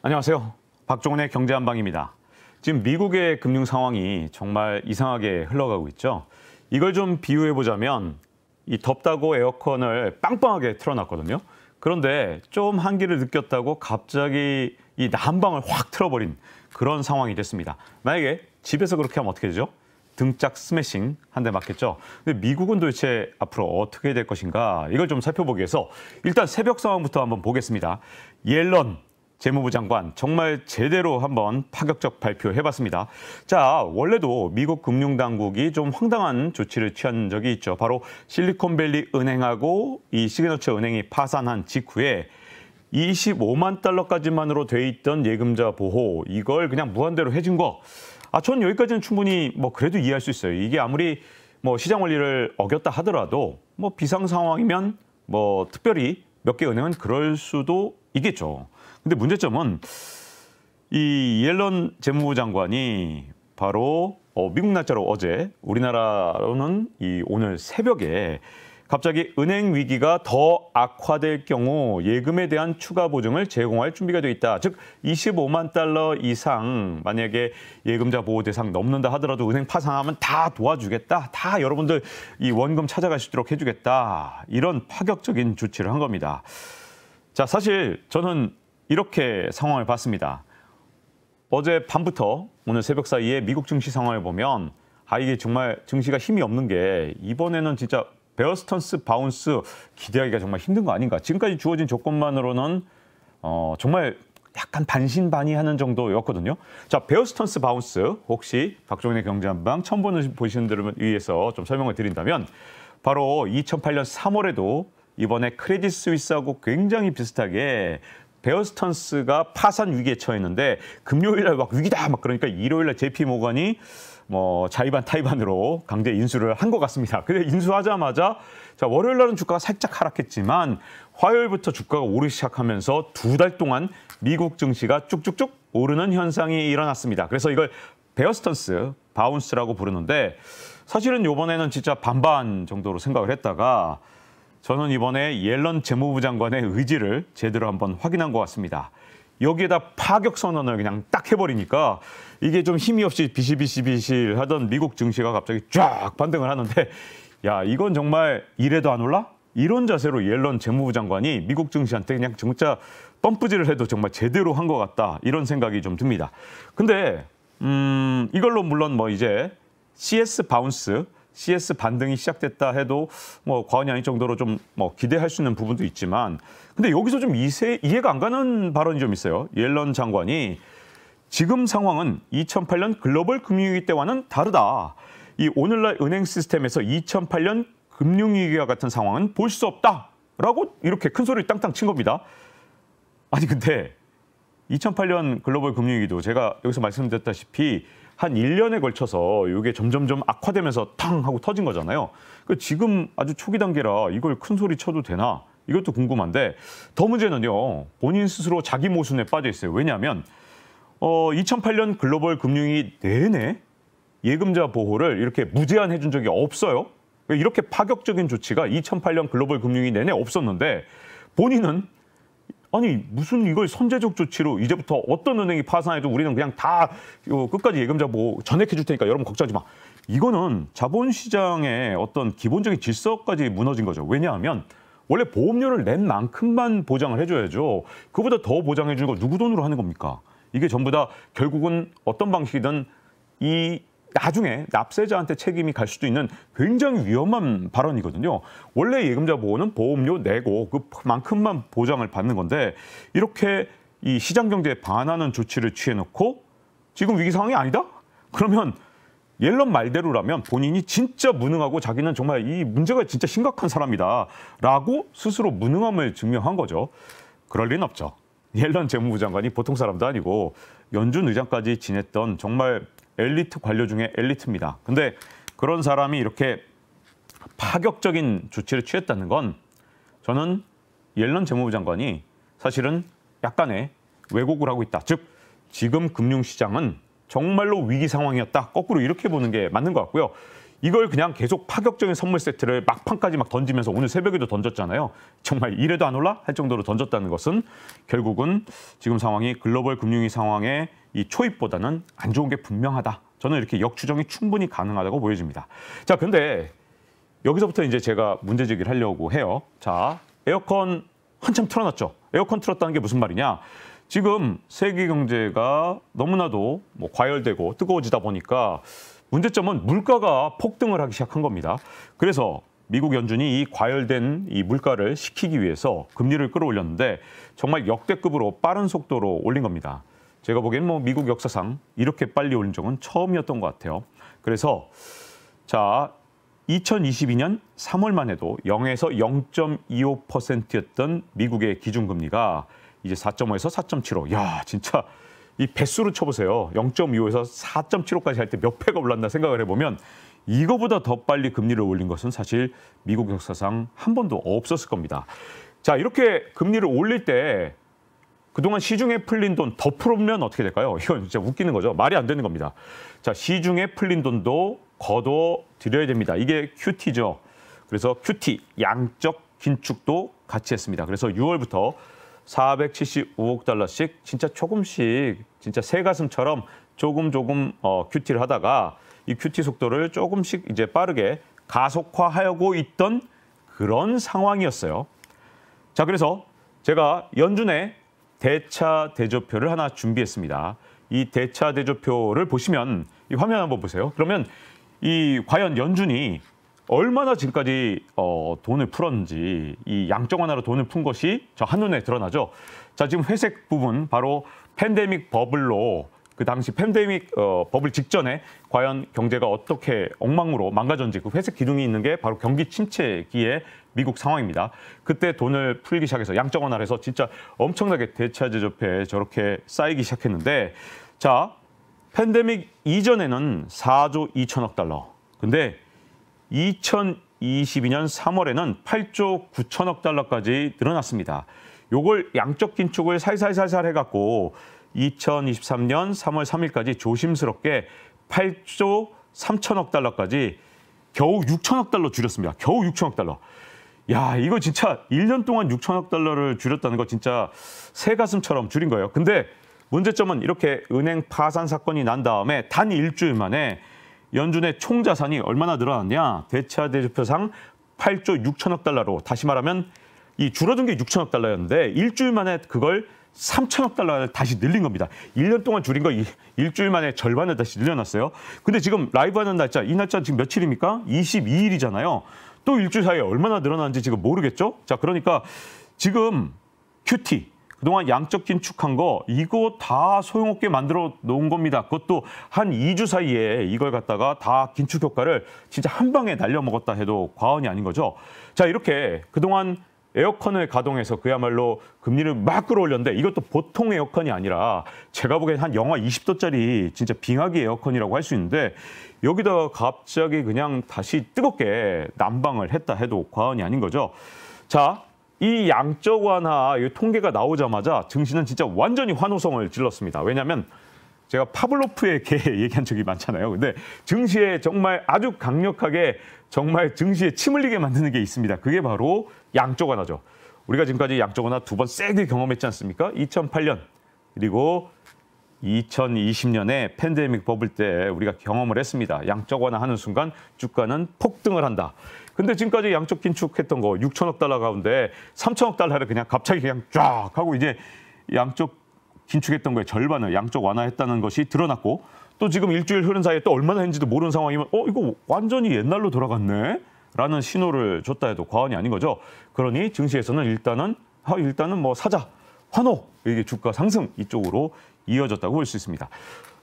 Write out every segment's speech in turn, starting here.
안녕하세요. 박종훈의 경제한방입니다. 지금 미국의 금융 상황이 정말 이상하게 흘러가고 있죠. 이걸 좀 비유해보자면 이 덥다고 에어컨을 빵빵하게 틀어놨거든요. 그런데 좀 한기를 느꼈다고 갑자기 이 난방을 확 틀어버린 그런 상황이 됐습니다. 만약에 집에서 그렇게 하면 어떻게 되죠? 등짝 스매싱 한 대 맞겠죠. 근데 미국은 도대체 앞으로 어떻게 될 것인가 이걸 좀 살펴보기 위해서 일단 새벽 상황부터 한번 보겠습니다. 옐런 재무부 장관 정말 제대로 한번 파격적 발표해봤습니다. 자, 원래도 미국 금융당국이 좀 황당한 조치를 취한 적이 있죠. 바로 실리콘밸리 은행하고 이 시그너처 은행이 파산한 직후에 25만 달러까지만으로 돼 있던 예금자 보호 이걸 그냥 무한대로 해준 거. 전 여기까지는 충분히 그래도 이해할 수 있어요. 이게 아무리 시장 원리를 어겼다 하더라도 비상 상황이면 특별히 몇 개 은행은 그럴 수도 있겠죠. 근데 문제점은 이 옐런 재무부 장관이 바로 미국 날짜로 어제, 우리나라로는 오늘 새벽에 갑자기 은행 위기가 더 악화될 경우 예금에 대한 추가 보증을 제공할 준비가 돼 있다. 즉 25만 달러 이상 만약에 예금자 보호 대상 넘는다 하더라도 은행 파산하면 다 도와주겠다. 다 여러분들 이 원금 찾아갈 수 있도록 해주겠다. 이런 파격적인 조치를 한 겁니다. 자, 사실 저는 이렇게 상황을 봤습니다. 어제 밤부터 오늘 새벽 사이에 미국 증시 상황을 보면 이게 정말 증시가 힘이 없는 게 이번에는 진짜 베어스턴스 바운스 기대하기가 정말 힘든 거 아닌가. 지금까지 주어진 조건만으로는 정말 약간 반신반의하는 정도였거든요. 자, 베어스턴스 바운스 혹시 박종훈의 경제한방 처음 보시는 분들을 위해서 좀 설명을 드린다면 바로 2008년 3월에도 이번에 크레딧 스위스하고 굉장히 비슷하게 베어스턴스가 파산 위기에 처했는데 금요일날 위기다 그러니까 일요일날 JP 모건이 자의반 타의반으로 강제 인수를 한 것 같습니다. 근데 인수하자마자 월요일날은 주가가 살짝 하락했지만 화요일부터 주가가 오르기 시작하면서 2달 동안 미국 증시가 쭉쭉쭉 오르는 현상이 일어났습니다. 그래서 이걸 베어스턴스 바운스라고 부르는데 사실은 이번에는 진짜 반반 정도로 생각을 했다가 저는 이번에 옐런 재무부 장관의 의지를 제대로 한번 확인한 것 같습니다. 여기에다 파격 선언을 그냥 딱 해버리니까 이게 좀 힘이 없이 비실비실 하던 미국 증시가 갑자기 쫙 반등을 하는데 야, 이건 정말 이래도 안 올라? 이런 자세로 옐런 재무부 장관이 미국 증시한테 그냥 진짜 펌프질을 해도 정말 제대로 한 것 같다. 이런 생각이 좀 듭니다. 근데 이걸로 물론 이제 CS 바운스 CS 반등이 시작됐다 해도 과언이 아닐 정도로 좀 기대할 수 있는 부분도 있지만 근데 여기서 좀 이해가 안 가는 발언이 좀 있어요. 옐런 장관이 지금 상황은 2008년 글로벌 금융위기 때와는 다르다. 이 오늘날 은행 시스템에서 2008년 금융위기와 같은 상황은 볼 수 없다라고 이렇게 큰 소리를 땅땅 친 겁니다. 아니 근데 2008년 글로벌 금융위기도 제가 여기서 말씀드렸다시피 한 1년에 걸쳐서 이게 점점점 악화되면서 탕 하고 터진 거잖아요. 지금 아주 초기 단계라 이걸 큰 소리 쳐도 되나? 이것도 궁금한데 더 문제는요. 본인 스스로 자기 모순에 빠져 있어요. 왜냐하면 2008년 글로벌 금융위기 내내 예금자 보호를 이렇게 무제한 해준 적이 없어요. 이렇게 파격적인 조치가 2008년 글로벌 금융위기 내내 없었는데 본인은 아니 무슨 이걸 선제적 조치로 이제부터 어떤 은행이 파산해도 우리는 그냥 다 끝까지 예금자 보호 전액해 줄 테니까 여러분 걱정하지 마. 이거는 자본시장의 어떤 기본적인 질서까지 무너진 거죠. 왜냐하면 원래 보험료를 낸 만큼만 보장을 해줘야죠. 그보다 더 보장해 주는 거 누구 돈으로 하는 겁니까? 이게 전부 다 결국은 어떤 방식이든 이 나중에 납세자한테 책임이 갈 수도 있는 굉장히 위험한 발언이거든요. 원래 예금자 보호는 보험료 내고 그만큼만 보장을 받는 건데 이렇게 이 시장 경제에 반하는 조치를 취해놓고 지금 위기 상황이 아니다? 그러면 옐런 말대로라면 본인이 진짜 무능하고 자기는 정말 이 문제가 진짜 심각한 사람이다라고 스스로 무능함을 증명한 거죠. 그럴 리는 없죠. 옐런 재무부 장관이 보통 사람도 아니고 연준 의장까지 지냈던 정말 엘리트 관료 중에 엘리트입니다. 근데 그런 사람이 이렇게 파격적인 조치를 취했다는 건 저는 옐런 재무부 장관이 사실은 약간의 왜곡을 하고 있다. 즉 지금 금융시장은 정말로 위기 상황이었다. 거꾸로 이렇게 보는 게 맞는 것 같고요. 이걸 그냥 계속 파격적인 선물 세트를 막판까지 막 던지면서 오늘 새벽에도 던졌잖아요. 정말 이래도 안 올라? 할 정도로 던졌다는 것은 결국은 지금 상황이 글로벌 금융위 상황의 이 초입보다는 안 좋은 게 분명하다. 저는 이렇게 역추정이 충분히 가능하다고 보여집니다. 자, 근데 여기서부터 이제 제가 문제 제기를 하려고 해요. 자, 에어컨 한참 틀어놨죠. 에어컨 틀었다는 게 무슨 말이냐? 지금 세계 경제가 너무나도 뭐 과열되고 뜨거워지다 보니까 문제점은 물가가 폭등을 하기 시작한 겁니다. 그래서 미국 연준이 이 과열된 이 물가를 식히기 위해서 금리를 끌어올렸는데 정말 역대급으로 빠른 속도로 올린 겁니다. 제가 보기엔 뭐 미국 역사상 이렇게 빨리 올린 적은 처음이었던 것 같아요. 그래서 자, 2022년 3월만 해도 0에서 0.25%였던 미국의 기준금리가 이제 4.5에서 4.75. 야, 진짜 이 배수로 쳐보세요. 0.25에서 4.75까지 할 때 몇 배가 올랐나 생각을 해보면 이거보다 더 빨리 금리를 올린 것은 사실 미국 역사상 한 번도 없었을 겁니다. 자, 이렇게 금리를 올릴 때 그동안 시중에 풀린 돈 더 풀면 어떻게 될까요? 이건 진짜 웃기는 거죠. 말이 안 되는 겁니다. 자, 시중에 풀린 돈도 걷어들여야 됩니다. 이게 QT죠. 그래서 QT, 양적 긴축도 같이 했습니다. 그래서 6월부터 475억 달러씩 진짜 조금씩 진짜 새가슴처럼 조금 QT를 하다가 이 QT 속도를 조금씩 이제 빠르게 가속화하고 있던 그런 상황이었어요. 자, 그래서 제가 연준의 대차 대조표를 하나 준비했습니다. 이 대차 대조표를 보시면 이 화면 한번 보세요. 그러면 이 과연 연준이 얼마나 지금까지 돈을 풀었는지 이 양적 완화로 돈을 푼 것이 저 한눈에 드러나죠. 자, 지금 회색 부분 바로 팬데믹 버블로 그 당시 팬데믹 버블 직전에 과연 경제가 어떻게 엉망으로 망가졌는지 그 회색 기둥이 있는 게 바로 경기 침체기의 미국 상황입니다. 그때 돈을 풀기 시작해서 양적 완화를 해서 진짜 엄청나게 대차 제조표에 저렇게 쌓이기 시작했는데 자, 팬데믹 이전에는 4조 2천억 달러. 근데 2022년 3월에는 8조 9천억 달러까지 늘어났습니다. 요걸 양적 긴축을 살살살살 해갖고 2023년 3월 3일까지 조심스럽게 8조 3천억 달러까지 겨우 6천억 달러 줄였습니다. 겨우 6천억 달러. 야, 이거 진짜 1년 동안 6천억 달러를 줄였다는 거 진짜 새가슴처럼 줄인 거예요. 근데 문제점은 이렇게 은행 파산 사건이 난 다음에 단 일주일 만에 연준의 총 자산이 얼마나 늘어났냐? 대차 대조표상 8조 6천억 달러로 다시 말하면 이 줄어든 게 6천억 달러였는데 일주일 만에 그걸 3천억 달러를 다시 늘린 겁니다. 1년 동안 줄인 거 일주일 만에 절반을 다시 늘려놨어요. 근데 지금 라이브 하는 날짜, 이 날짜 지금 며칠입니까? 22일이잖아요. 또 일주일 사이에 얼마나 늘어났는지 지금 모르겠죠? 자, 그러니까 지금 QT, 그동안 양적 긴축한 거 이거 다 소용없게 만들어 놓은 겁니다. 그것도 한 2주 사이에 이걸 갖다가 다 긴축 효과를 진짜 한 방에 날려먹었다 해도 과언이 아닌 거죠. 자, 이렇게 그동안 에어컨을 가동해서 그야말로 금리를 막 끌어올렸는데 이것도 보통 에어컨이 아니라 제가 보기엔 한 영하 20도짜리 진짜 빙하기 에어컨이라고 할 수 있는데 여기다가 갑자기 그냥 다시 뜨겁게 난방을 했다 해도 과언이 아닌 거죠. 자, 이 양적 완화 이 통계가 나오자마자 증시는 진짜 완전히 환호성을 질렀습니다. 왜냐하면 제가 파블로프의 개 얘기한 적이 많잖아요. 근데 증시에 정말 아주 강력하게 정말 증시에 침 흘리게 만드는 게 있습니다. 그게 바로 양적 완화죠. 우리가 지금까지 양적 완화 두 번 세게 경험했지 않습니까? 2008년 그리고 2020년에 팬데믹 버블 때 우리가 경험을 했습니다. 양적 완화하는 순간 주가는 폭등을 한다. 근데 지금까지 양적 긴축했던 거 6천억 달러 가운데 3천억 달러를 그냥 갑자기 그냥 쫙 하고 이제 양적 긴축했던 거에 절반을 양적 완화했다는 것이 드러났고 또 지금 일주일 흐른 사이에 또 얼마나 했는지도 모르는 상황이면 이거 완전히 옛날로 돌아갔네? 라는 신호를 줬다 해도 과언이 아닌 거죠. 그러니 증시에서는 일단은 뭐 사자, 환호, 이게 주가 상승 이쪽으로 이어졌다고 볼 수 있습니다.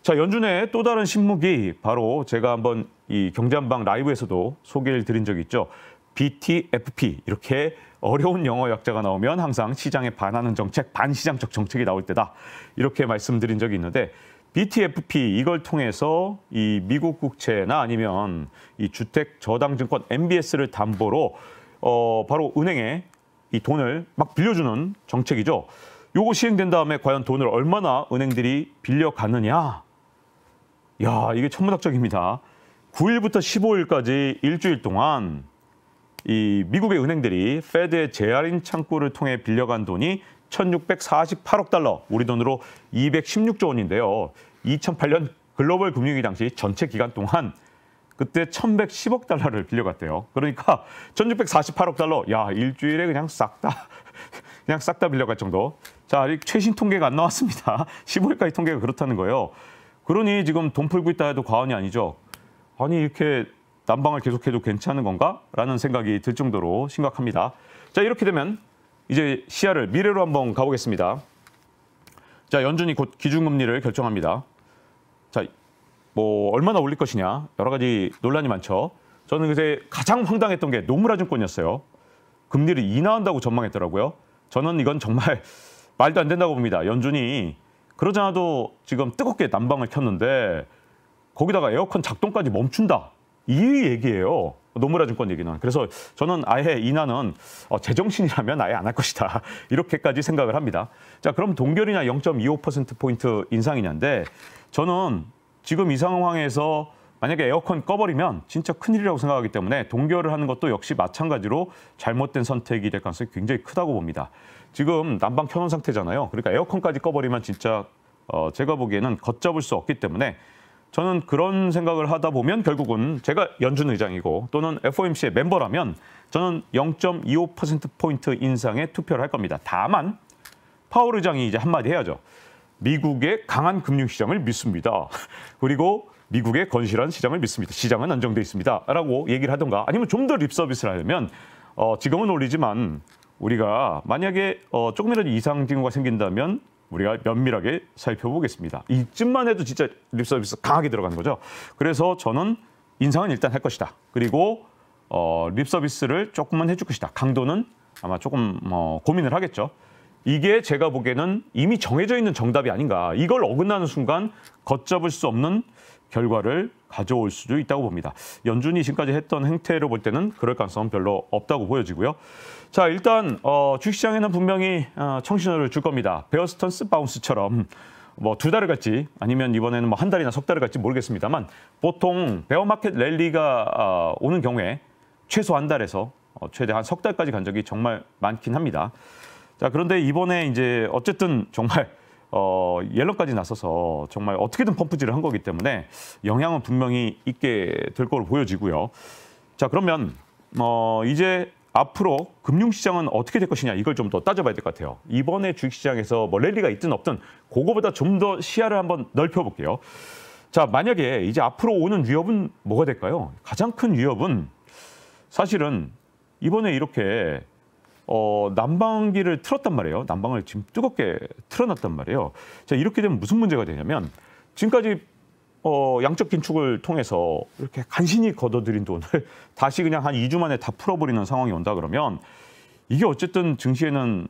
자, 연준의 또 다른 신무기 바로 제가 한번 이 경제한방 라이브에서도 소개를 드린 적이 있죠. BTFP 이렇게 어려운 영어 약자가 나오면 항상 시장에 반하는 정책, 반시장적 정책이 나올 때다. 이렇게 말씀드린 적이 있는데 BTFP 이걸 통해서 이 미국 국채나 아니면 이 주택 저당증권 MBS를 담보로 바로 은행에 이 돈을 막 빌려주는 정책이죠. 요거 시행된 다음에 과연 돈을 얼마나 은행들이 빌려가느냐. 야, 이게 천문학적입니다. 9일부터 15일까지 일주일 동안 이 미국의 은행들이 페드의 재할인 창구를 통해 빌려간 돈이 1,648억 달러, 우리 돈으로 216조 원인데요. 2008년 글로벌 금융위기 당시 전체 기간 동안 그때 1,110억 달러를 빌려갔대요. 그러니까 1,648억 달러, 야, 일주일에 그냥 싹 다 빌려갈 정도. 자, 아직 최신 통계가 안 나왔습니다. 15일까지 통계가 그렇다는 거예요. 그러니 지금 돈 풀고 있다 해도 과언이 아니죠. 아니, 이렇게 난방을 계속해도 괜찮은 건가? 라는 생각이 들 정도로 심각합니다. 자, 이렇게 되면 이제 시야를 미래로 한번 가보겠습니다. 자, 연준이 곧 기준금리를 결정합니다. 자, 뭐 얼마나 올릴 것이냐, 여러 가지 논란이 많죠. 저는 그새 가장 황당했던 게 노무라증권이었어요. 금리를 인하한다고 전망했더라고요. 저는 이건 정말 말도 안 된다고 봅니다. 연준이 그러지 않아도 지금 뜨겁게 난방을 켰는데 거기다가 에어컨 작동까지 멈춘다. 이 얘기예요. 노무라증권 얘기는. 그래서 저는 아예 인하는 제정신이라면 아예 안 할 것이다. 이렇게까지 생각을 합니다. 자, 그럼 동결이냐 0.25%포인트 인상이냐인데 저는 지금 이 상황에서 만약에 에어컨 꺼버리면 진짜 큰일이라고 생각하기 때문에 동결을 하는 것도 역시 마찬가지로 잘못된 선택이 될 가능성이 굉장히 크다고 봅니다. 지금 난방 켜놓은 상태잖아요. 그러니까 에어컨까지 꺼버리면 진짜 제가 보기에는 걷잡을 수 없기 때문에 저는 그런 생각을 하다 보면 결국은 제가 연준 의장이고 또는 FOMC의 멤버라면 저는 0.25%포인트 인상에 투표를 할 겁니다. 다만 파월 의장이 이제 한마디 해야죠. 미국의 강한 금융시장을 믿습니다. 그리고 미국의 건실한 시장을 믿습니다. 시장은 안정돼 있습니다. 라고 얘기를 하던가 아니면 좀 더 립서비스를 하려면 지금은 올리지만 우리가 만약에 조금이라도 이상 징후가 생긴다면 우리가 면밀하게 살펴보겠습니다. 이쯤만 해도 진짜 립서비스 강하게 들어가는 거죠. 그래서 저는 인상은 일단 할 것이다. 그리고 립서비스를 조금만 해줄 것이다. 강도는 아마 조금 고민을 하겠죠. 이게 제가 보기에는 이미 정해져 있는 정답이 아닌가. 이걸 어긋나는 순간 걷잡을 수 없는 결과를 가져올 수도 있다고 봅니다. 연준이 지금까지 했던 행태로 볼 때는 그럴 가능성은 별로 없다고 보여지고요. 자, 일단 주식시장에는 분명히 청신호를 줄 겁니다. 베어 스턴스 바운스처럼 뭐 2달을 갈지 아니면 이번에는 뭐 1달이나 석 달을 갈지 모르겠습니다만 보통 베어마켓 랠리가 오는 경우에 최소 1달에서 최대 한 석 달까지 간 적이 정말 많긴 합니다. 자, 그런데 이번에 이제 어쨌든 정말 옐런까지 나서서 정말 어떻게든 펌프질을 한 거기 때문에 영향은 분명히 있게 될 걸로 보여지고요. 자, 그러면 이제 앞으로 금융시장은 어떻게 될 것이냐 이걸 좀 더 따져봐야 될 것 같아요. 이번에 주식시장에서 뭐 랠리가 있든 없든 그거보다 좀 더 시야를 한번 넓혀볼게요. 자, 만약에 이제 앞으로 오는 위협은 뭐가 될까요? 가장 큰 위협은 사실은 이번에 이렇게 난방기를 틀었단 말이에요. 난방을 지금 뜨겁게 틀어놨단 말이에요. 자, 이렇게 되면 무슨 문제가 되냐면 지금까지 양적 긴축을 통해서 이렇게 간신히 걷어들인 돈을 다시 그냥 한 2주 만에 다 풀어버리는 상황이 온다 그러면 이게 어쨌든 증시에는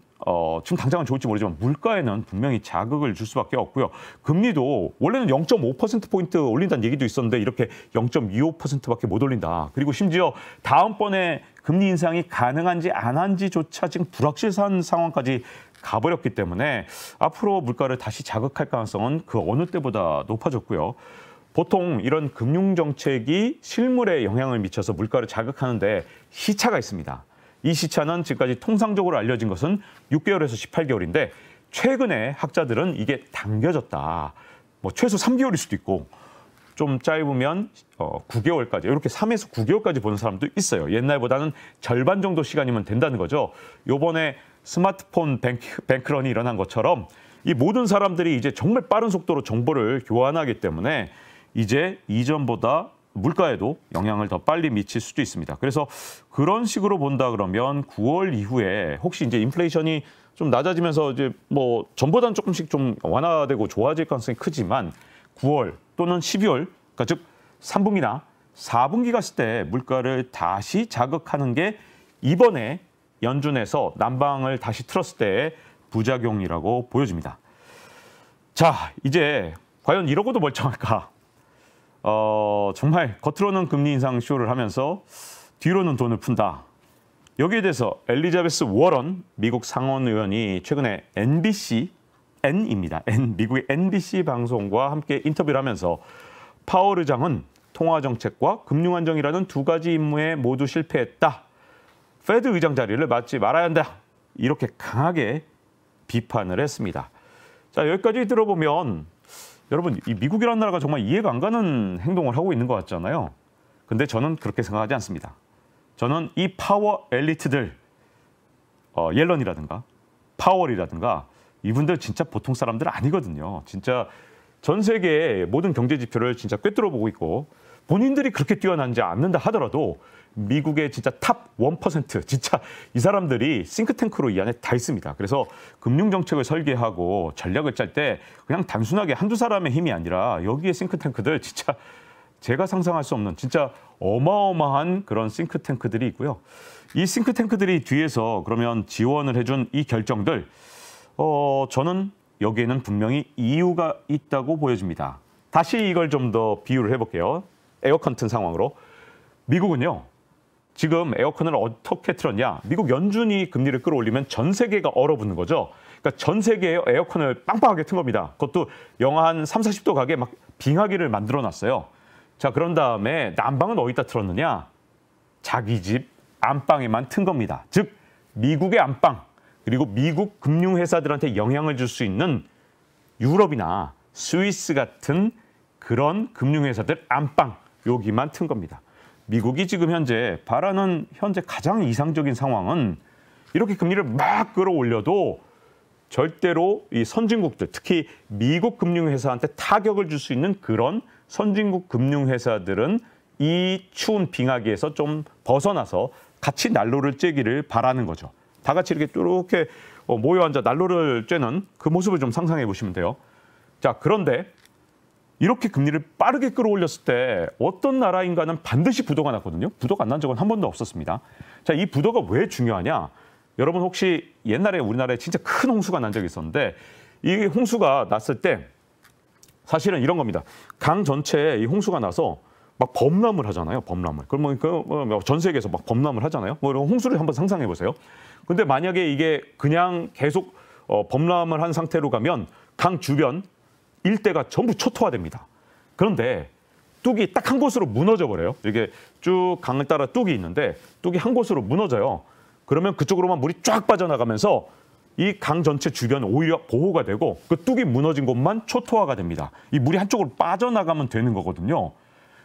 지금 당장은 좋을지 모르지만 물가에는 분명히 자극을 줄 수밖에 없고요. 금리도 원래는 0.5%포인트 올린다는 얘기도 있었는데 이렇게 0.25%밖에 못 올린다. 그리고 심지어 다음번에 금리 인상이 가능한지 안 한지조차 지금 불확실한 상황까지 가버렸기 때문에 앞으로 물가를 다시 자극할 가능성은 그 어느 때보다 높아졌고요. 보통 이런 금융정책이 실물에 영향을 미쳐서 물가를 자극하는데 시차가 있습니다. 이 시차는 지금까지 통상적으로 알려진 것은 6개월에서 18개월인데 최근에 학자들은 이게 당겨졌다. 뭐 최소 3개월일 수도 있고 좀 짧으면 9개월까지 이렇게 3에서 9개월까지 보는 사람도 있어요. 옛날보다는 절반 정도 시간이면 된다는 거죠. 요번에 스마트폰 뱅크런이 일어난 것처럼 이 모든 사람들이 이제 정말 빠른 속도로 정보를 교환하기 때문에 이제 이전보다 물가에도 영향을 더 빨리 미칠 수도 있습니다. 그래서 그런 식으로 본다 그러면 9월 이후에 혹시 이제 인플레이션이 좀 낮아지면서 이제 뭐 전보다는 조금씩 좀 완화되고 좋아질 가능성이 크지만 9월 또는 12월, 그러니까 즉 3분기나 4분기 갔을 때 물가를 다시 자극하는 게 이번에 연준에서 난방을 다시 틀었을 때의 부작용이라고 보여집니다. 자, 이제 과연 이러고도 멀쩡할까? 정말 겉으로는 금리 인상 쇼를 하면서 뒤로는 돈을 푼다. 여기에 대해서 엘리자베스 워런 미국 상원의원이 최근에 미국의 NBC 방송과 함께 인터뷰를 하면서 파월 의장은 통화 정책과 금융 안정이라는 두 가지 임무에 모두 실패했다. 페드 의장 자리를 맡지 말아야 한다. 이렇게 강하게 비판을 했습니다. 자, 여기까지 들어보면 여러분, 이 미국이라는 나라가 정말 이해가 안 가는 행동을 하고 있는 것 같잖아요. 근데 저는 그렇게 생각하지 않습니다. 저는 이 파워 엘리트들, 옐런이라든가 파월이라든가 이분들 진짜 보통 사람들 아니거든요. 진짜 전 세계의 모든 경제 지표를 진짜 꿰뚫어 보고 있고 본인들이 그렇게 뛰어나지 않는다 하더라도 미국의 진짜 탑 1% 진짜 이 사람들이 싱크탱크로 이 안에 다 있습니다. 그래서 금융정책을 설계하고 전략을 짤 때 그냥 단순하게 한두 사람의 힘이 아니라 여기에 싱크탱크들 진짜 제가 상상할 수 없는 진짜 어마어마한 그런 싱크탱크들이 있고요. 이 싱크탱크들이 뒤에서 그러면 지원을 해준 이 결정들 저는 여기에는 분명히 이유가 있다고 보여집니다. 다시 이걸 좀 더 비유를 해볼게요. 에어컨 튼 상황으로. 미국은요. 지금 에어컨을 어떻게 틀었냐. 미국 연준이 금리를 끌어올리면 전 세계가 얼어붙는 거죠. 그러니까 전 세계에 에어컨을 빵빵하게 튼 겁니다. 그것도 영하 한 3, 40도 가게 막 빙하기를 만들어놨어요. 자, 그런 다음에 난방은 어디다 틀었느냐. 자기 집 안방에만 튼 겁니다. 즉 미국의 안방 그리고 미국 금융회사들한테 영향을 줄 수 있는 유럽이나 스위스 같은 그런 금융회사들 안방 여기만 튼 겁니다. 미국이 지금 현재 바라는 현재 가장 이상적인 상황은 이렇게 금리를 막 끌어올려도 절대로 이 선진국들 특히 미국 금융회사한테 타격을 줄 수 있는 그런 선진국 금융회사들은 이 추운 빙하기에서 좀 벗어나서 같이 난로를 쬐기를 바라는 거죠. 다 같이 이렇게 모여 앉아 난로를 쬐는 그 모습을 좀 상상해 보시면 돼요. 자, 그런데 이렇게 금리를 빠르게 끌어올렸을 때 어떤 나라인가는 반드시 부도가 났거든요. 부도가 안 난 적은 한 번도 없었습니다. 자, 이 부도가 왜 중요하냐? 여러분 혹시 옛날에 우리나라에 진짜 큰 홍수가 난 적이 있었는데 이 홍수가 났을 때 사실은 이런 겁니다. 강 전체에 이 홍수가 나서 막 범람을 하잖아요. 범람을. 그러면 전 세계에서 막 범람을 하잖아요. 뭐 이런 홍수를 한번 상상해 보세요. 근데 만약에 이게 그냥 계속 범람을 한 상태로 가면 강 주변 일대가 전부 초토화됩니다. 그런데 뚝이 딱 한 곳으로 무너져 버려요. 이게 쭉 강을 따라 뚝이 있는데 뚝이 한 곳으로 무너져요. 그러면 그쪽으로만 물이 쫙 빠져나가면서 이 강 전체 주변 오히려 보호가 되고 그 뚝이 무너진 곳만 초토화가 됩니다. 이 물이 한쪽으로 빠져나가면 되는 거거든요.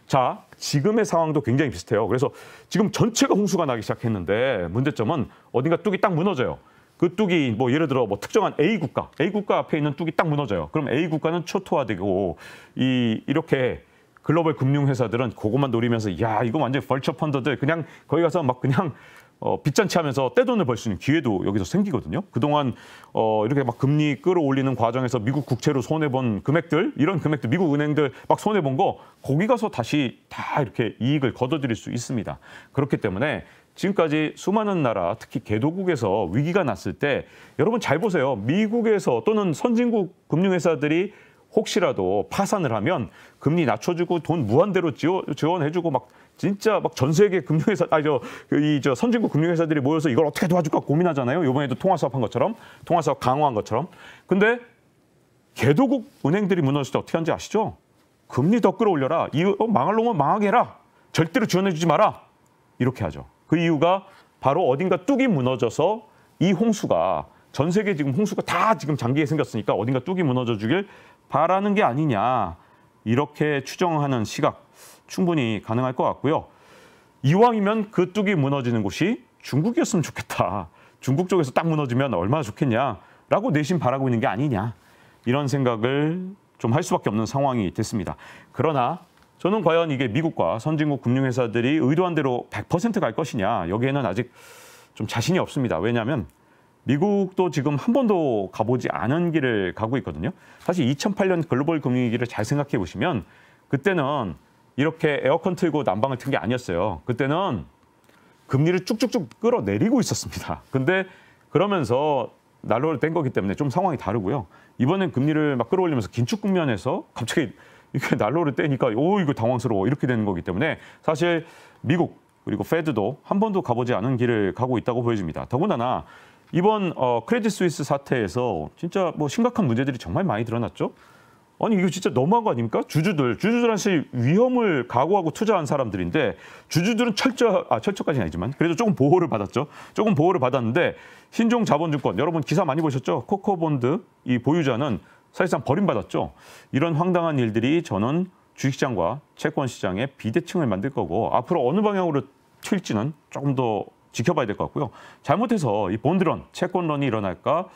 자, 지금의 상황도 굉장히 비슷해요. 그래서 지금 전체가 홍수가 나기 시작했는데 문제점은 어딘가 뚝이 딱 무너져요. 그 뚝이 뭐 예를 들어 뭐 특정한 A 국가 앞에 있는 뚝이 딱 무너져요. 그럼 A 국가는 초토화되고 이렇게 글로벌 금융회사들은 그것만 노리면서 야 이거 완전 벌처 펀더들 그냥 거기 가서 막 그냥 빚잔치 하면서 떼돈을 벌 수 있는 기회도 여기서 생기거든요. 그동안 이렇게 막 금리 끌어올리는 과정에서 미국 국채로 손해본 금액들 이런 금액들 미국 은행들 막 손해본 거 거기 가서 다시 다 이렇게 이익을 거둬들일 수 있습니다. 그렇기 때문에 지금까지 수많은 나라 특히 개도국에서 위기가 났을 때 여러분 잘 보세요. 미국에서 또는 선진국 금융회사들이 혹시라도 파산을 하면 금리 낮춰주고 돈 무한대로 지원해주고 막 진짜 막 전 세계 금융회사 선진국 금융회사들이 모여서 이걸 어떻게 도와줄까 고민하잖아요. 이번에도 통화사업 한 것처럼 통화사업 강화한 것처럼. 근데 개도국 은행들이 무너질 때 어떻게 하는지 아시죠? 금리 더 끌어올려라. 망할 놈은 망하게 해라. 절대로 지원해주지 마라. 이렇게 하죠. 그 이유가 바로 어딘가 뚝이 무너져서 이 홍수가 전 세계 지금 홍수가 다 지금 장기에 생겼으니까 어딘가 뚝이 무너져 주길 바라는 게 아니냐. 이렇게 추정하는 시각 충분히 가능할 것 같고요. 이왕이면 그 뚝이 무너지는 곳이 중국이었으면 좋겠다. 중국 쪽에서 딱 무너지면 얼마나 좋겠냐라고 내심 바라고 있는 게 아니냐. 이런 생각을 좀 할 수밖에 없는 상황이 됐습니다. 그러나 저는 과연 이게 미국과 선진국 금융회사들이 의도한 대로 100% 갈 것이냐. 여기에는 아직 좀 자신이 없습니다. 왜냐하면 미국도 지금 한 번도 가보지 않은 길을 가고 있거든요. 사실 2008년 글로벌 금융위기를 잘 생각해 보시면 그때는 이렇게 에어컨 틀고 난방을 튼 게 아니었어요. 그때는 금리를 쭉쭉쭉 끌어내리고 있었습니다. 근데 그러면서 난로를 뗀 거기 때문에 좀 상황이 다르고요. 이번엔 금리를 막 끌어올리면서 긴축 국면에서 갑자기 이렇게 난로를 떼니까 이거 당황스러워 이렇게 되는 거기 때문에 사실 미국 그리고 페드도 한 번도 가보지 않은 길을 가고 있다고 보여집니다. 더군다나 이번 크레딧 스위스 사태에서 진짜 뭐 심각한 문제들이 정말 많이 드러났죠. 아니 이거 진짜 너무한 거 아닙니까? 주주들한테 위험을 각오하고 투자한 사람들인데 주주들은 철저까지는 아니지만 그래도 조금 보호를 받았죠. 조금 보호를 받았는데 신종자본증권 여러분 기사 많이 보셨죠? 코코본드 이 보유자는 사실상 버림받았죠. 이런 황당한 일들이 저는 주식시장과 채권시장의 비대칭을 만들 거고 앞으로 어느 방향으로 튈지는 조금 더 지켜봐야 될 것 같고요. 잘못해서 이 본드런, 채권런이 일어날까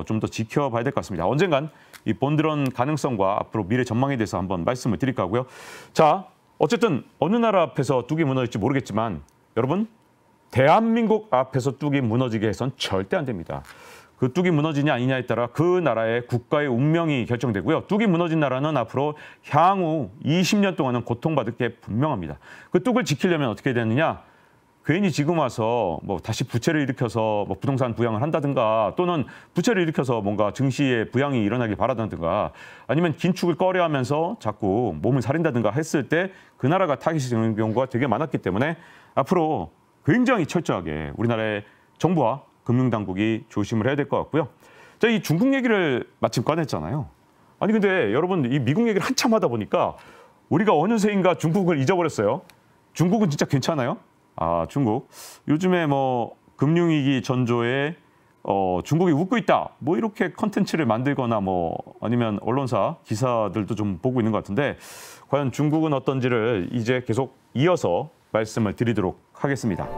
좀 더 지켜봐야 될 것 같습니다. 언젠간 이 본드런 가능성과 앞으로 미래 전망에 대해서 한번 말씀을 드릴까 하고요. 자, 어쨌든 어느 나라 앞에서 뚝이 무너질지 모르겠지만 여러분 대한민국 앞에서 뚝이 무너지게 해선 절대 안 됩니다. 그 뚝이 무너지냐 아니냐에 따라 그 나라의 국가의 운명이 결정되고요. 뚝이 무너진 나라는 앞으로 향후 20년 동안은 고통받을 게 분명합니다. 그 뚝을 지키려면 어떻게 되느냐? 괜히 지금 와서 뭐 다시 부채를 일으켜서 뭐 부동산 부양을 한다든가 또는 부채를 일으켜서 뭔가 증시의 부양이 일어나길 바라든가 아니면 긴축을 꺼려하면서 자꾸 몸을 사린다든가 했을 때 그 나라가 타깃이 되는 경우가 되게 많았기 때문에 앞으로 굉장히 철저하게 우리나라의 정부와 금융당국이 조심을 해야 될 것 같고요. 자, 이 중국 얘기를 마침 꺼냈잖아요. 아니 근데 여러분 이 미국 얘기를 한참 하다 보니까 우리가 어느새인가 중국을 잊어버렸어요. 중국은 진짜 괜찮아요? 아, 중국. 요즘에 뭐 금융위기 전조에 중국이 웃고 있다. 뭐 이렇게 컨텐츠를 만들거나 뭐 아니면 언론사 기사들도 좀 보고 있는 것 같은데 과연 중국은 어떤지를 이제 계속 이어서 말씀을 드리도록 하겠습니다.